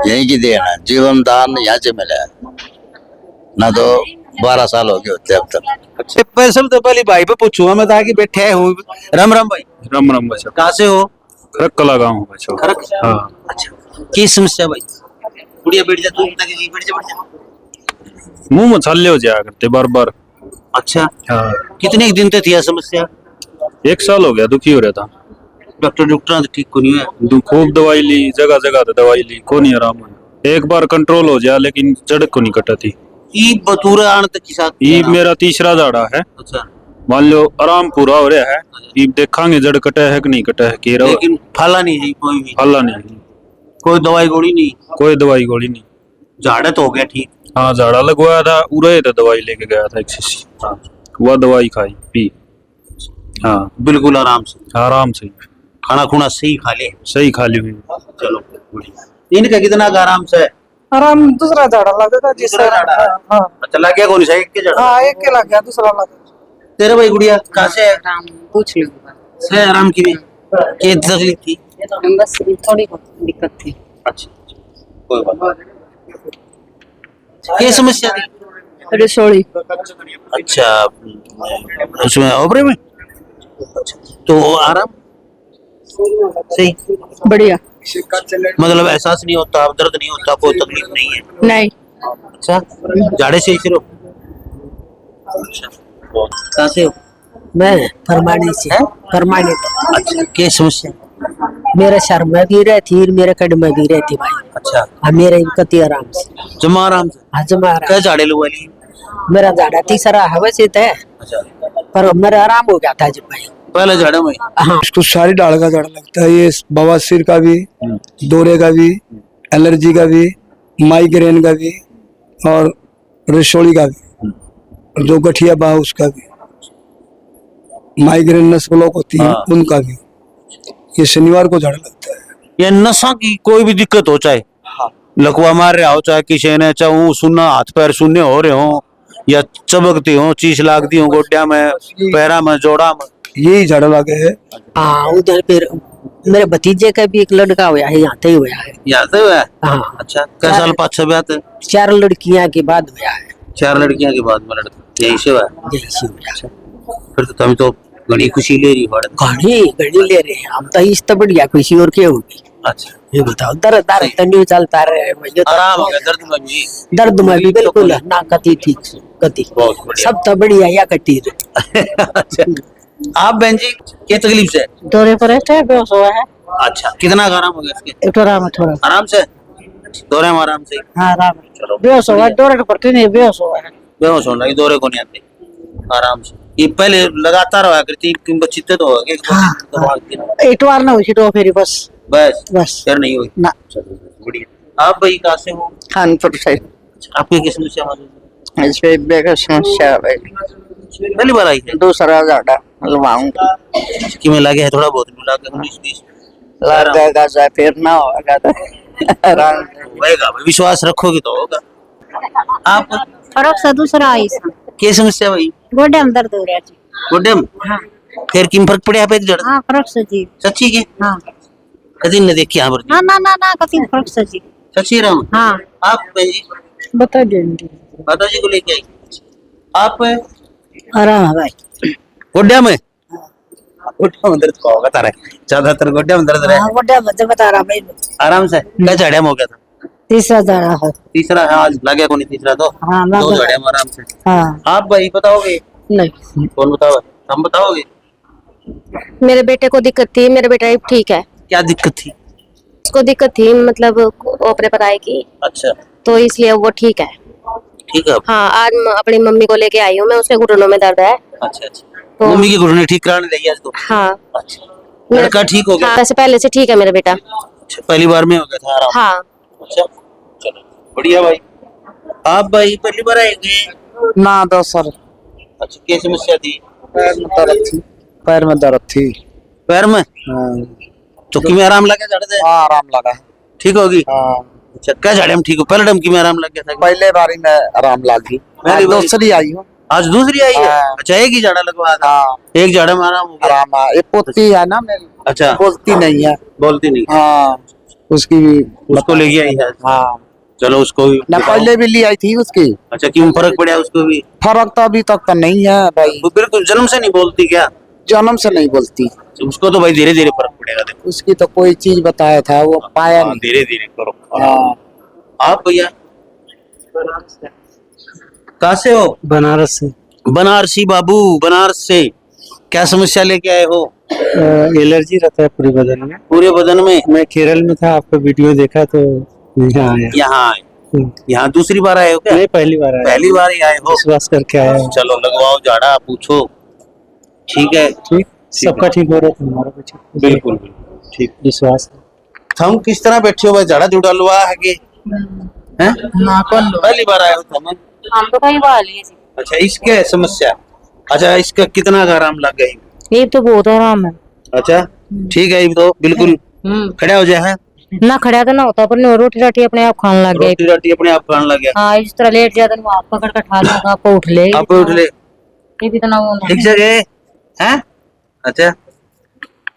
यहीं की देन है, जीवन दान यहाँ से मिला है ना। तो 12 साल हो गए होते अब तक। अच्छा सबसे पहले भाई पे पूछूंगा मैं ताकि बैठे हूँ। राम राम भाई। राम राम बच्चा। कहाँ से हो? खरक्कला गाँव बच्चा। खरक। हाँ। अच्छा की समस्या भाई? बुढ़िया बैठ जा, तू बैठ जा। मुंह में छाले हो जाया करते बार बार। अच्छा हाँ। कितने दिन तक थी यह समस्या? 1 साल हो गया, दुखी हो रहा था। डॉक्टर तो ठीक को नहीं हुआ? खूब दवाई ली, जगह जगह तो दवाई ली, को नहीं आराम हुआ। एक बार कंट्रोल हो जाए लेकिन जड़ को नहीं कटती। ई बतूरा आन तक के साथ ये मेरा तीसरा झाड़ा है। अच्छा मान लो आराम पूरा हो रहा है, ये देखांगे जड़ कटा है कि नहीं कटा है। के लेकिन फला नहीं है कोई भी? फला नहीं, कोई दवाई गोली नहीं? कोई दवाई गोली नहीं। झाड़ा तो हो गया ठीक? हाँ झाड़ा लगवाया था, उड़े तो दवाई लेके गया था एक शीशी, वह दवाई खाई पी। हाँ बिल्कुल आराम से? आराम से, खाना खुना सही खा ले? सही खा ली हुई। चलो बढ़िया। इनका कितना का आराम से? आराम दूसरा झाड़ा लगेगा दूसरा झाड़ा है? हाँ अच्छा लग गया कौन सा? एक के झाड़ा? हाँ एक के लग गया, दूसरा लग गया। तेरा भाई गुड़िया कहाँ से है? आराम पूछ लो। से आराम की क्या तकलीफ थी? बस थोड़ी बहुत दिक्कत थी। अच्छा कोई बात नहीं। क्या समस्या थी? रसोड़ी। अच्छा उसमें ओपरे में? तो आराम सही बढ़िया। मतलब एहसास नहीं होता, दर्द नहीं होता, कोई तकलीफ नहीं है? नहीं। अच्छा झाड़े से ही सिर्फ? अच्छा कहाँ से हो? मैं फरमाने से। हैं? फरमाने अच्छा क्या समस्या? मेरे सर में भी रहती और मेरे कड़ में भी रहती भाई। अच्छा और मेरे इनकती आराम से जमा आराम से? हजमा क्या झाड़े लो वाली? मेरा झाड़ा तीसरा हवा से है, अच्छा पर मेरा आराम हो गया था जब भाई। पहले झाड़ों में? हाँ इसको सारी डाल का झाड़ा लगता है। ये बवासीर का भी, दौरे का भी, एलर्जी का भी, माइग्रेन का भी और रसोड़ी का भी, और जो गठिया बा उसका भी, माइग्रेन नस ब्लॉक होती है उनका भी। ये शनिवार को झाड़ा लगता है। ये नशा की कोई भी दिक्कत हो, चाहे लकवा मार रहा हो, चाहे किसी ने चाहूँ सुनना हाथ पैर शून्य हो रहे हो, या चबकती हो, चीज लागती हो गोड्या में, पैरा में, जोड़ा में, यही झाड़ा लगे है। हाँ उधर फिर मेरे भतीजे का भी एक लड़का हुआ है, यहाँ ही हुआ है। यहाँ से हुआ है? हाँ अच्छा क्या साल 5-6 ब्याह थे? 4 लड़कियां के बाद हुआ है। 4 लड़कियां के बाद में लड़का यही से हुआ है? यही से हुआ। फिर तो तुम तो बड़ी खुशी ले रही हो। घड़ी घड़ी ले रहे हैं हम तो, इस तो बढ़िया खुशी और क्या होगी। अच्छा ये बताओ, दर्द दर्द तो नहीं चलता रहे, आराम हो गया दर्द में भी? दर्द में भी बिल्कुल ना कती ठीक से कती, बहुत बढ़िया। सब तो बढ़िया या कटी रहे। अच्छा आप बहन जी क्या तकलीफ से? दौरे पर है, बेहोश हुआ है। अच्छा कितना आराम हो गया इसके? एक आराम है थोड़ा। आराम से दौरे में आराम से? हाँ आराम है। चलो बेहोश हुआ है, दौरे पर नहीं बेहोश हुआ है। बेहोश होने लगी, दौरे को नहीं आते आराम से। ये पहले लगातार हुआ करती बच्चे तो हो गए? एक बार ना हुई तो फिर बस बस फिर नहीं हुई ना। चलो बढ़िया। आप भाई कहाँ से हो? खानपुर से। आपकी किस समस्या मौजूद है? इस पे बेकार समस्या है भाई। पहली बार आई है? दूसरा झाड़ा लगवाऊंगा। कि मैं लगे है थोड़ा बहुत मिला के 19-20 लग जाएगा, चाहे फिर ना होगा तो आराम होएगा। विश्वास रखोगे तो होगा। आप फर्क से दूसरा आई सा क्या समस्या भाई? गोडे में दर्द हो रहा जी। गोड्डे में? हाँ फिर किम फर्क पड़े पे जड़? हाँ फर्क से जी। सच्ची के? हाँ कदी ने देखी यहाँ पर? ना ना ना ना कति फर्क से जी। सच्ची राम? हाँ आप बहन जी बता देंगे। माता जी को लेके आई? आप आराम है भाई। गोड्डा में? गोड्डा में दर्द होगा तारे, ज्यादातर गोड्डा में दर्द रहे। हाँ गोड्डा मत बता रहा भाई। आराम से क्या झाड़िया में हो गया था? तीसरा झाड़ा है। तीसरा है आज लग गया को नहीं? तीसरा तो हाँ लग 2 गया। झाड़िया में आराम से। हाँ आप भाई बताओगे? नहीं कौन बताओ? हम बताओगे? मेरे बेटे को दिक्कत थी, मेरे बेटा ठीक है। क्या दिक्कत थी? उसको दिक्कत थी मतलब ओपरे पर आए की, अच्छा तो इसलिए वो ठीक है। ठीक है। हाँ आज अपनी मम्मी को लेके आई हूँ मैं, उसके घुटनों में दर्द है। अच्छा अच्छा मम्मी की घुटने ठीक कराने लगी आज तो? हाँ अच्छा लड़का ठीक हो गया? हाँ वैसे पहले से ठीक है मेरा बेटा। अच्छा पहली बार में हो गया था आराम? हाँ अच्छा चलो बढ़िया भाई। आप भाई पहली बार आएंगे? ना दोसर। अच्छा क्या समस्या थी? पैर में दर्द थी। पैर में दर्द थी। पैर में? तो कि में आराम लगा झाड़े से? हाँ आराम लगा। ठीक होगी? हाँ अच्छा क्या झाड़े में ठीक हो? पहले टाइम कि में आराम लग गया था? पहले बारी में आराम लगी, दूसरी आई हूँ। आज दूसरी आई है? हाँ। अच्छा एक ही झाड़ा लगवाया था? हाँ एक झाड़े में आराम हो गया? आराम है। ये पोती है ना मेरी, अच्छा बोलती नहीं है। बोलती नहीं? हाँ उसकी भी उसको लेके आई है। हाँ चलो उसको भी ना, पहले भी ली आई थी उसकी। अच्छा, क्यों फर्क पड़ा उसको भी? फर्क तो अभी तक तो नहीं है भाई, वो बिल्कुल जन्म से नहीं बोलती क्या? जन्म से नहीं बोलती। उसको तो भाई धीरे धीरे फर्क पड़ेगा, देखो। उसकी तो कोई चीज बताया था वो पाया नहीं। धीरे धीरे करो। हाँ। आप भैया कहाँ से हो? बनारस से। बनारसी बाबू, बनारस से क्या समस्या लेके आए हो? एलर्जी रहता है पूरे बदन में। पूरे बदन में? मैं केरल में था, आपका वीडियो देखा तो यहाँ आया। यहाँ आए? यहाँ दूसरी बार आए हो क्या? नहीं, पहली बार आया। पहली बार ही आए हो? विश्वास करके आया हूँ। चलो लगवाओ झाड़ा, पूछो। ठीक है, ठीक, सबका ठीक हो रहा है, हमारा भी ठीक। बिल्कुल ठीक। विश्वास है। हम किस तरह बैठे हो भाई? झाड़ा जुड़ा लुआ है कि हैं? पहली बार आए हो तुम? हम तो कहीं बाहर लिए। अच्छा, इसके समस्या। अच्छा, इसका कितना का आराम लग गई? ये तो बहुत आराम है। अच्छा ठीक है, ये तो बिल्कुल खड़ा हो जाए। ना खड़ा तो ना होता, पर रोटी राटी अपने आप खाने लग गया। रोटी राटी अपने आप खाने लग गया। हाँ, इस तरह लेट जाता तो आप पकड़ कर ठा दूंगा, आपको उठ ले। आप उठ ले? ये भी इतना वो ना। एक जगह है। अच्छा,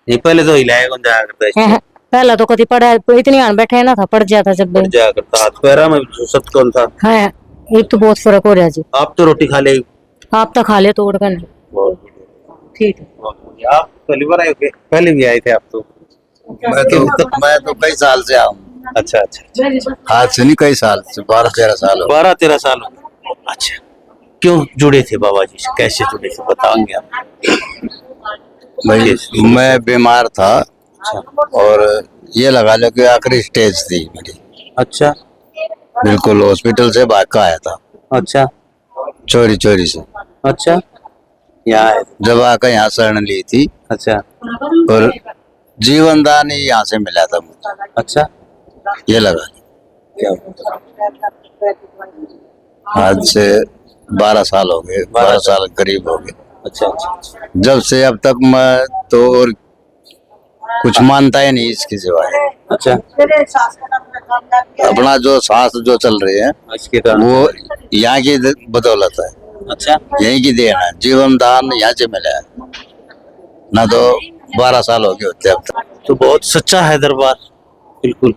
ये पहले तो हिलाया कौन जाया करता है? पहला तो कभी पड़ा इतनी आन बैठे ना था, पड़ जाता जब जाया करता, हाथ पैरा में सब कौन था। है। एक तो बहुत फर्क हो रहा है जी। आप तो रोटी खा ले? आप तो खा ले तोड़ कर नहीं। ठीक है। आप पहली बार आए? पहले भी आए थे आप तो? मैं तो कई साल से आऊँ। अच्छा अच्छा, आज से नहीं, कई साल से, 12-13 साल हो। 12-13 साल हो। अच्छा, क्यों जुड़े थे बाबा जी से? कैसे जुड़े थे बताएंगे आप? भाई मैं बीमार था और ये लगा लो कि आखिरी स्टेज थी मेरी। अच्छा, बिल्कुल हॉस्पिटल से भाग का आया था, अच्छा चोरी चोरी से। अच्छा, यहाँ जब आकर यहाँ शरण ली थी, अच्छा और जीवन दान ही यहाँ से मिला था मुझे। अच्छा, ये लगा लो। आज से 12 साल हो गए, 12 साल करीब हो गए। अच्छा अच्छा, जब से अब तक मैं तो और कुछ मानता ही नहीं इसके सिवाय। अच्छा, अपना जो सांस जो चल रहे हैं इसके कारण। वो यहाँ की बदौलत है, अच्छा, यहीं की देन है। जीवन दान यहाँ से मिला है, ना तो 12 साल हो गए होते अब तक। तो बहुत सच्चा है दरबार। बिल्कुल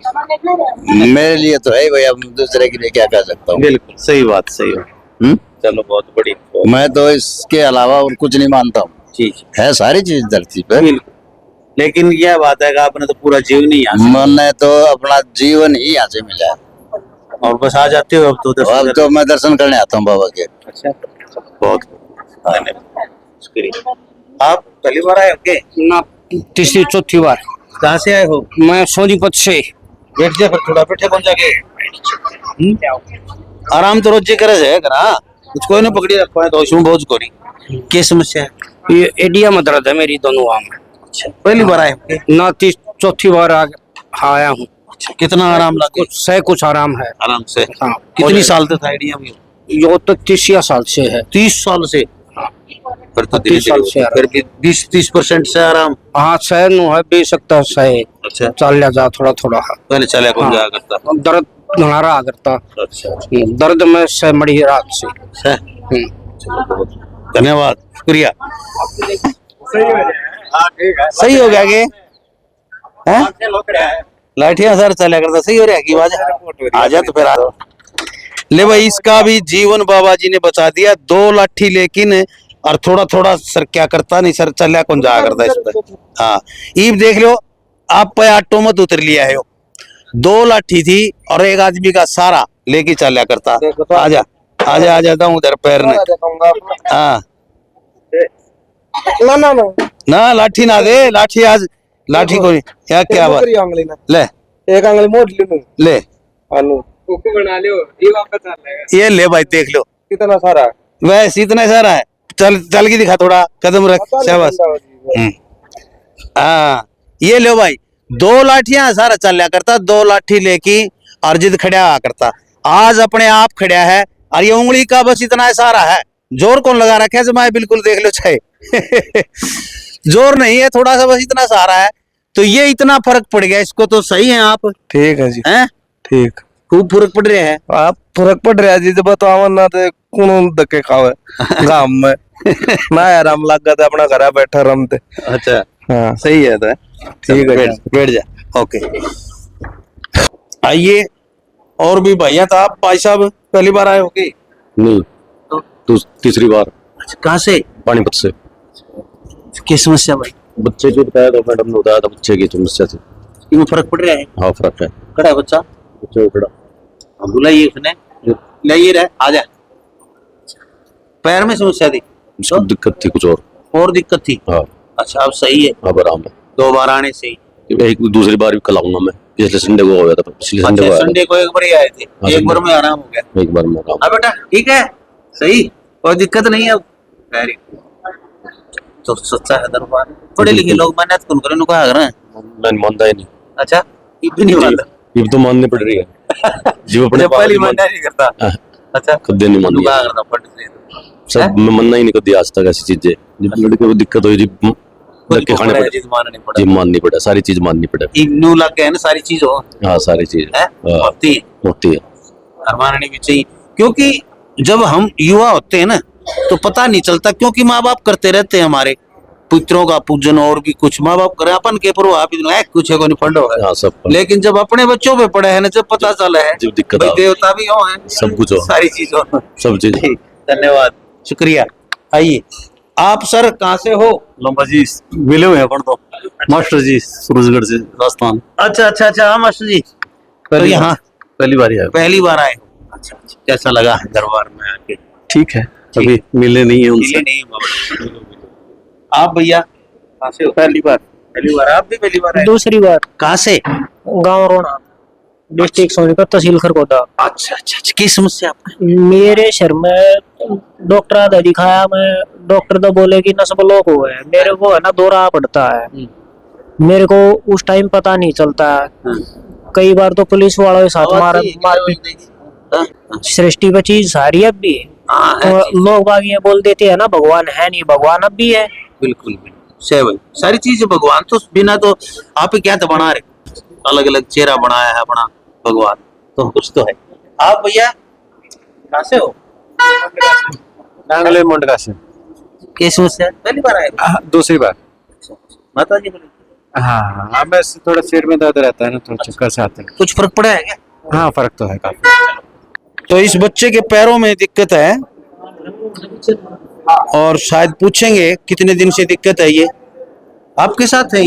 मेरे लिए तो है भाई, अब दूसरे के लिए क्या कह सकता हूँ। बिल्कुल सही बात, सही बात। चलो बहुत बड़ी। मैं तो इसके अलावा और कुछ नहीं मानता हूँ। ठीक है सारी चीज धरती पे, बिल्कुल, लेकिन यह बात है कि आपने तो पूरा जीवन ही यहाँ मैंने तो अपना जीवन ही यहाँ से मिला है। से और बस आ जाते हो अब तो अब तो मैं दर्शन करने आता हूँ बाबा के। अच्छा, बहुत धन्यवाद, शुक्रिया। आप पहली बार आए हो के? ना, तीसरी चौथी बार। कहाँ से आए हो? मैं सोनीपत से। बैठ जा, फिर थोड़ा बैठे कौन जाके। आराम तो रोज करे है करा, कुछ कोई ना पकड़ी रखवा है तो उसमें बहुत कोरी। क्या समस्या है? ये एडिया में दर्द है मेरी दोनों आंख में। अच्छा, पहली बार आए हो के? ना, चौथी बार आया हूँ। अच्छा, कितना आराम लगा? कुछ आराम है। आराम से। हाँ। कितनी साल तक आइडिया में? यो तो 30 साल से है। 30 साल से? फिर तो 30 साल से फिर भी 20-30% से आराम। हाँ, सह नु है, बे सकता है सह। अच्छा, चल जा थोड़ा थोड़ा। पहले चले कौन जाया करता? दर्द घना रहा करता। अच्छा, दर्द में सह मड़ी रात से। चलो बहुत धन्यवाद, शुक्रिया। सही हो गया के? लाठियां सर चला करता, सही हो रहा है की बात? आ जा तो फिर आ। ले भाई, इसका भी जीवन बाबा जी ने बचा दिया। 2 लाठी लेकिन और थोड़ा थोड़ा सर क्या करता नहीं, सर चलिया कौन जाया करता इस पर। हाँ, ईब देख लो, आप पे ऑटो मत उतर लिया है। 2 लाठी थी और एक आदमी का सारा लेके चलिया करता। आजा आजा आजा, दऊं उधर पैर ने। हाँ ना ना ना, ना, लाठी ना दे, लाठी आज लाठी को क्या क्या बात। आंगली ना, ले एक आंगली मोड़ ली ले, आलू कुकू बना लियो, ये वापस आ जाएगा। ये ले भाई, देख लो कितना सारा वैसे इतना सारा है। चल चल के दिखा, थोड़ा कदम रख, शाबाश। हाँ, ये लो भाई, 2 लाठियां सारा चल लिया करता। 2 लाठी लेके और जिद खड़ा आ करता। आज अपने आप खड़ा है और ये उंगली का बस इतना सारा है। जोर कौन लगा रखा है जमाए, बिल्कुल देख लो चाहे। जोर नहीं है, थोड़ा सा बस इतना सहारा है। तो ये इतना फर्क पड़ गया इसको, तो सही है आप? ठीक है जी, हैं? ठीक। खूब फर्क पड़ रहा है। आप फर्क पड़ रहा है जी, जब बताओ ना तो कौन धक्के खावे गांव में। ना आराम लग गया था, अपना घर बैठा रमते। अच्छा, हाँ सही है तो। ठीक है, बैठ जा। ओके। आइए। और भी भैया था आप भाई साहब पहली बार आए होगे? नहीं तो तीसरी बार। कहाँ से? पानीपत से। किस समस्या भाई? बच्चे जो बताया था मैडम ने बताया था बच्चे की समस्या थी। इसमें फर्क पड़ रहा है? हाँ फर्क है। खड़ा है बच्चा? बच्चे को खड़ा बुलाइए उसने, लाइए रहे, आ जा। पैर में समस्या थी? उसको दिक्कत थी कुछ और दिक्कत थी? हाँ। अच्छा अब सही है? अब आराम है। 2 बार आने से ही? एक दूसरी बार भी कल आऊंगा मैं। पिछले संडे को हो गया था। पिछले संडे को अच्छा, आया था। संडे को एक बार ही आए थे? हाँ, एक बार में आराम हो गया? एक बार में आराम। हाँ बेटा ठीक है, सही, कोई दिक्कत नहीं है अब। वेरी तो सच्चा है दरबार। पढ़े लिखे लोग मेहनत कौन करे, कहा कर रहे हैं? मैंने मानता ही नहीं। अच्छा ये भी नहीं मानता? ये तो माननी पड़ रही है जो अपने पहली मानना नहीं करता। अच्छा कदे नहीं माननी कहा करता पढ़ से सब मैं मानना ही नहीं कदी आज तक ऐसी चीजें। जब लड़के को दिक्कत हुई जी लड़के खाने पड़े, चीज माननी जी पड़े, माननी पड़े, सारी चीज माननी पड़े। न्यू लग गए ना सारी चीज हो। हाँ सारी चीज होती होती है और माननी भी चाहिए। क्योंकि जब हम युवा होते हैं ना तो पता नहीं चलता, क्योंकि माँ बाप करते रहते हैं हमारे पुत्रों का पूजन और भी कुछ माँ बाप करे, अपन के प्रभाव कुछ है कोई फंडो है। हाँ सब। लेकिन जब अपने बच्चों पे पड़े हैं ना, जब पता चला है जब दिक्कत भाई आ- देवता भी हो है, सब कुछ हो, सारी चीज हो। सब चीज। धन्यवाद, शुक्रिया। आइए आप सर कहाँ से हो? लंबा जी मिले हुए हैं अपन तो मास्टर जी सूरजगढ़ से राजस्थान। अच्छा अच्छा अच्छा, हाँ मास्टर जी तो यहाँ पहली बार ही आए। पहली बार आए? अच्छा अच्छा, कैसा लगा है दरबार में आके? ठीक है, अभी मिले नहीं है उनसे। मिले नहीं बाबा। आप भैया कहाँ से हो? पहली बार। पहली बार? आप भी पहली बार आए? दूसरी बार। कहाँ से? गांव रोना, डिस्ट्रिक्ट सोनीपत, तहसील खरगोदा। अच्छा अच्छा अच्छा, की समस्या आपको? मेरे शर में डॉक्टर आधा दिखाया, मैं डॉक्टर तो बोले कि नस ब्लॉक हो है। मेरे को है ना दौरा पड़ता है, मेरे को उस टाइम पता नहीं चलता है। कई बार तो पुलिस वालों के साथ मारपीट सृष्टि पर चीज सारी अब भी है। तो लोग बाग ये बोल देते हैं ना भगवान है नहीं, भगवान अब भी है। बिल्कुल बिल्कुल सही भाई, सारी चीज भगवान तो बिना तो आप ही क्या तो बना रहे, अलग अलग चेहरा बनाया है अपना भगवान, तो कुछ तो है। आप भैया कहाँ से हो? नांगले मुंडका से। कैसी समस्या? पहली बार आए? दूसरी बार। माता जी बोले हाँ हाँ, बस थोड़ा सिर में दर्द रहता है ना, थोड़ा चक्कर से आते हैं। कुछ फर्क पड़ा है क्या? हाँ फर्क तो है काफी। तो इस बच्चे के पैरों में दिक्कत है और शायद पूछेंगे कितने दिन से दिक्कत है। ये आपके साथ है?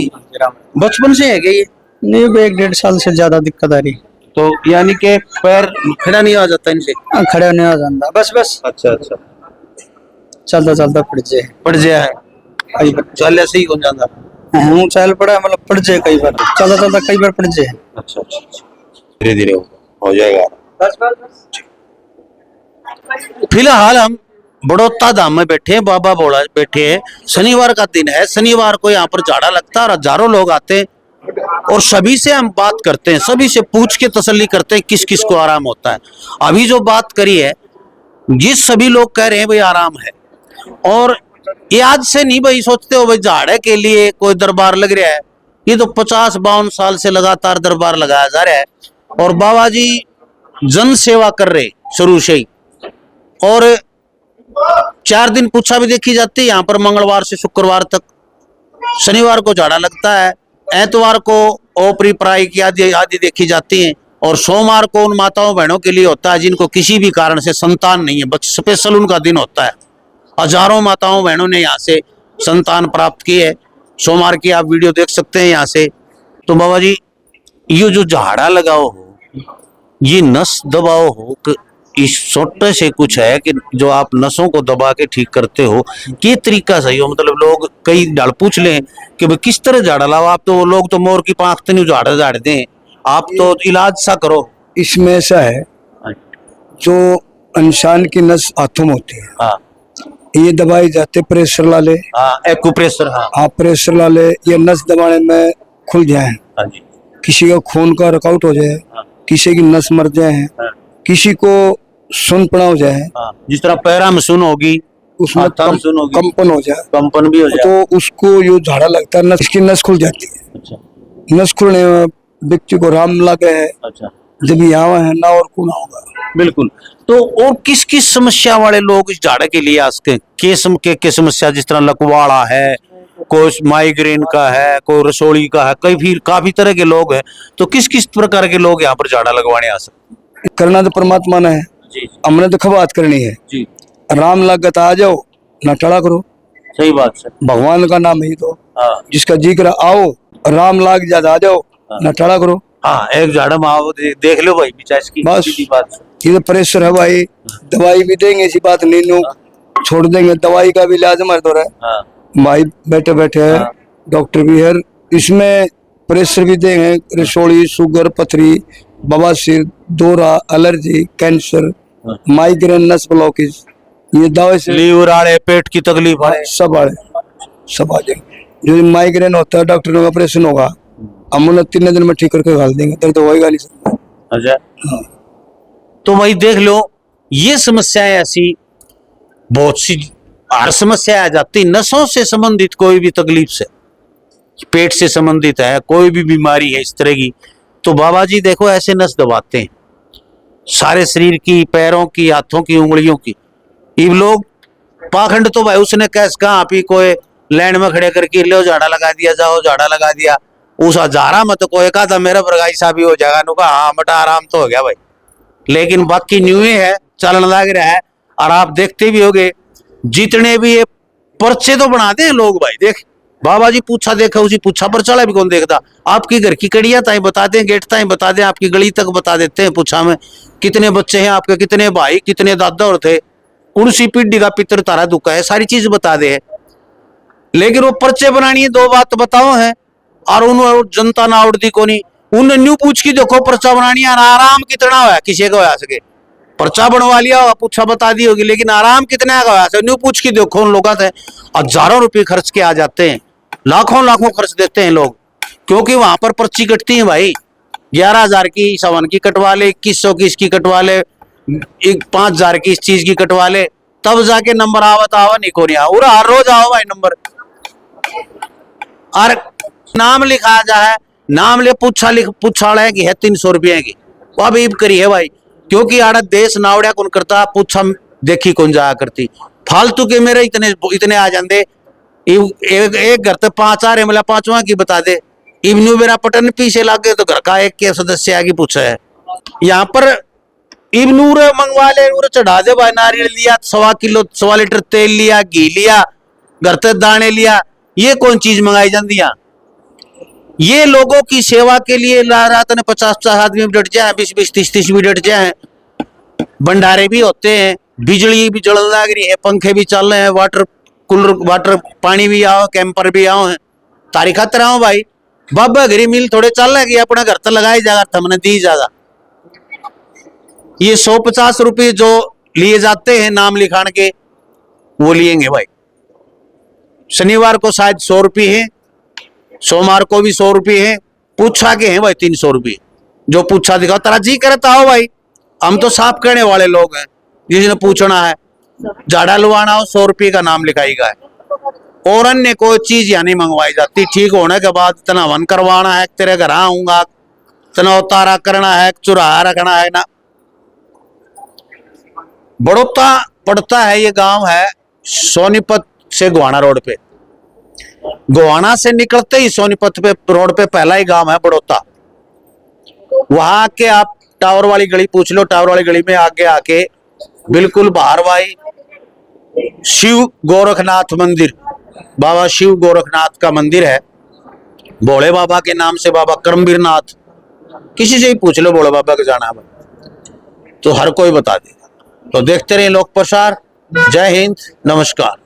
बचपन से है क्या ये? नहीं, 1-1.5 साल से ज्यादा दिक्कत आ रही। तो यानी कि पैर खड़ा नहीं आ जाता इनसे? खड़े नहीं हो जाता, बस बस अच्छा अच्छा, चलता चलता पड़ जाए। पड़ गया है, चल ऐसे ही हो जाता। हूँ चल पड़ा मतलब पड़ जाए, कई बार चलता चलता कई बार पड़ जाए। अच्छा अच्छा, धीरे धीरे हो जाएगा। फिलहाल हम बड़ौदा धाम में बैठे हैं, बाबा बोला बैठे हैं। शनिवार का दिन है, शनिवार को यहाँ पर झाड़ा लगता है और हजारों लोग आते हैं और सभी से हम बात करते हैं, सभी से पूछ के तसल्ली करते हैं किस किस को आराम होता है। अभी जो बात करी है, जिस सभी लोग कह रहे हैं भाई आराम है, और ये आज से नहीं भाई सोचते हो भाई झाड़े के लिए कोई दरबार लग रहा है। ये तो 50-52 साल से लगातार दरबार लगाया जा रहा है और बाबा जी जन सेवा कर रहे शुरू से ही। और 4 दिन पूछा भी देखी जाती है यहाँ पर, मंगलवार से शुक्रवार तक। शनिवार को झाड़ा लगता है, एतवार को ओपरी पराई की आदि देखी जाती है और सोमवार को उन माताओं बहनों के लिए होता है जिनको किसी भी कारण से संतान नहीं है, बस स्पेशल उनका दिन होता है। हजारों माताओं बहनों ने यहाँ से संतान प्राप्त की है। सोमवार की आप वीडियो देख सकते हैं यहाँ से। तो बाबा जी ये जो झाड़ा लगाओ हो, ये नस दबाओ हो, इस छोटे से कुछ है कि जो आप नसों को दबा के ठीक करते हो, ये तरीका सही हो? मतलब लोग कई झाड़ पूछ लें कि भाई किस तरह झाड़ा लाओ, आप तो लोग तो मोर की पांख तो नहीं झाड़ दें, आप तो इलाज सा करो। इसमें ऐसा है, जो इंसान की नस हाथों में होती है, हाँ ये दबाई जाते, प्रेशर ला ले। हाँ, एक्यूप्रेशर। हाँ आप प्रेशर ला ले, ये नस दबाने में खुल जाए। हाँ जी। किसी का खून का रकआउट हो जाए, किसी की नस मर जाए, किसी को सुन पड़ा हो जाए, जिस तरह पैरा में सुन होगी, उसमें कंपन हो जाए, कंपन भी हो जाए, तो उसको यो झाड़ा लगता है, नस की नस खुल जाती है। अच्छा नस खुलने में व्यक्ति को राम लगे है। अच्छा, जब यहाँ है ना और कौन होगा। बिल्कुल। तो और किस किस समस्या वाले लोग इस झाड़ा के लिए आते हैं? के समस्या, जिस तरह लकवाड़ा है, कोई माइग्रेन का है, कोई रसोली का है, काफी तरह के लोग हैं। तो किस किस प्रकार के लोग यहाँ पर झाड़ा लगवाने आ सकते? करना तो परमात्मा ने है जी हमने तो खबात करनी है। जी, राम लागत आ जाओ ना टड़ा करो, सही बात सर। भगवान का नाम ही तो हाँ जिसका जिक्र आओ राम लाग ज्यादा आ जाओ ना टड़ा करो। हाँ, एक झाड़ा में आओ, देख लो भाई बिचास की बस सीधी बात। ये तो प्रेशर है भाई, दवाई भी देंगे ऐसी बात नहीं, नो छोड़ देंगे, दवाई का भी इलाज हमारे तो है हाँ भाई, बैठे बैठे है डॉक्टर भी है, इसमें प्रेशर भी देंगे, रसोली, शुगर, पथरी, बवासीर, दौरा, एलर्जी, कैंसर, माइग्रेन, नस ब्लॉकेज, ये दवाई से लीवर आड़े, पेट की तकलीफ आड़े, सब आए, सब आ जाएंगे। जो माइग्रेन होता है डॉक्टर का ऑपरेशन होगा, हम उन्हें 3 दिन में ठीक करके घाल देंगे, दर्द होएगा नहीं सकता। अच्छा, तो भाई देख लो, ये समस्याएं ऐसी बहुत सी, हर समस्या आ जाती, नसों से संबंधित कोई भी तकलीफ से, पेट से संबंधित है, कोई भी बीमारी है इस तरह की, तो बाबा जी देखो ऐसे नस दबाते हैं सारे शरीर की, पैरों की, हाथों की, उंगलियों की। ये लोग पाखंड तो भाई उसने कैस कहा, आप ही कोई लैंड में खड़े करके लो झाड़ा लगा दिया, जाओ झाड़ा लगा दिया, उस हजारा में तो कोई कहा था मेरा बरगाई सा भी हो जाएगा, नु कहा हाँ बटा आराम तो हो गया भाई। लेकिन बाकी न्यू ही है, चलन लग रहा है। और आप देखते भी होगे जितने भी ये पर्चे तो बनाते हैं लोग भाई, देख बाबा जी पूछा देखा, उसी पूछा पर चला भी कौन देखता। आपकी घर की कड़िया ताई बता दें, गेट ताई बता दें, आपकी गली तक बता देते हैं, पूछा में कितने बच्चे हैं आपके, कितने भाई, कितने दादा और थे, उनसी पीढ़ी का पितर तारा दुखा है, सारी चीज बता दे। लेकिन वो पर्चे बनानी है, 2 बात बताओ है, और उन्होंने जनता ना उड़ती को नहीं, उन्हें न्यू पूछ की देखो पर्चा बनानी है, आराम कितना हुआ किसी को आ सके, पर्चा बनवा लिया होगा, पूछा बता दी होगी, लेकिन आराम कितना का हुआ न्यू पूछ की देखो। उन लोगों से हजारों रुपए खर्च के आ जाते हैं, लाखों लाखों खर्च देते हैं लोग, क्योंकि वहां पर पर्ची कटती है भाई, 11,000 की सावन की कटवा ले, 2100 की इसकी कटवा ले, 5,000 की इस चीज की कटवा ले, तब जाके नंबर आवत आवा नहीं को नहीं और हर रोज आओ भाई नंबर। और नाम लिखा जाए, नाम ले पूछा लिख पूछा की है 300 रुपये की, अब ईब करी है भाई, क्योंकि आड़ा देश नावड़िया कौन करता, पूछा देखी कौन जाया करती, फालतू के मेरे इतने आ जाते। एक घर तो 5 आ रहे, मतलब 5वां की बता दे, इवन्यू मेरा पटन पीछे लग गए तो घर का एक के सदस्य आगे पूछा है। यहाँ पर इवनूर मंगवा ले, नूर चढ़ा दे भाई, नारियल लिया 1.25 किलो, 1.25 लीटर तेल लिया, घी लिया, घर तक दाने लिया, ये कौन चीज मंगाई जाती है। ये लोगों की सेवा के लिए रात ने 50-50 आदमी भी डट जाए, 20-20, 30-30 भी डट जाए, भंडारे भी होते हैं, बिजली भी जल लग रही है, पंखे भी चल रहे हैं, वाटर कूलर, वाटर पानी भी आओ, कैंपर भी आओ है, तारीखा तरह भाई, बाबा घरी मिल थोड़े चल रहे कि अपना घर तक लगाई जाएगा, हमने दी जाएगा। ये 150 रुपये जो लिए जाते हैं नाम लिखाने के, वो लिएंगे भाई। शनिवार को शायद 100 रुपये है, सोमवार को भी 100 रुपये है, पूछा के हैं भाई 300 रुपये, जो पूछा दिखाओ, तारा जी करता हो भाई, हम तो साफ करने वाले लोग हैं, जिसने पूछना है झाड़ा लुवाना हो 100 रुपये का नाम लिखाएगा, और अन्य कोई चीज यहाँ नहीं मंगवाई जाती। ठीक होने के बाद तना वन करवाना है, तेरे घर आऊंगा, तना उतारा करना है, चुराहा रखना है ना। बड़ौता पड़ता है, ये गांव है सोनीपत से गोहाना रोड पे, गोहाना से निकलते ही सोनीपत पे रोड पे पहला ही गांव है बड़ौता। वहां के आप टावर वाली गली पूछ लो, टावर वाली गली में आगे आके बिल्कुल बाहर भाई शिव गोरखनाथ मंदिर, बाबा शिव गोरखनाथ का मंदिर है, भोले बाबा के नाम से, बाबा करमवीर नाथ, किसी से भी पूछ लो भोले बाबा के जाना है तो हर कोई बता देगा। तो देखते रहे लोक प्रसार। जय हिंद, नमस्कार।